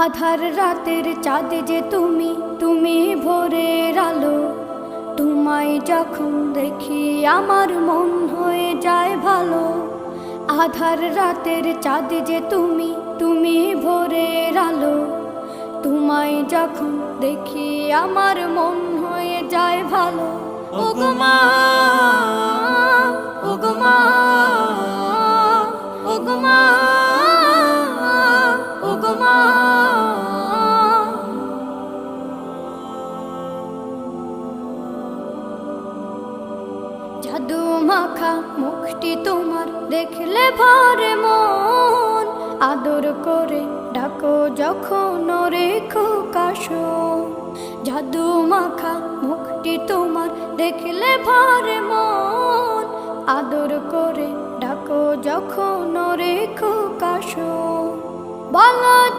আধার রাতের চাঁদ যে তুমি, তুমি ভোরের আলো। তোমায় যখন দেখি আমার মন হয়ে যায় ভালো। আধার রাতের চাঁদ যে তুমি, তুমি ভোরের আলো। তোমায় যখন দেখি আমার মন হয়ে যায় ভালো। ওগো মা, ওগো মা, ওগো মা, ওগো মা। জাদু মাখা মুখটি তোমার দেখলে ভরে মন। আদর করে ডাকো যখন রেখো কাশন। জাদু মাখা মুখটি তোমার দেখলে ভরে মন। আদর করে ডাকো যখন রেখো কাশন। বলো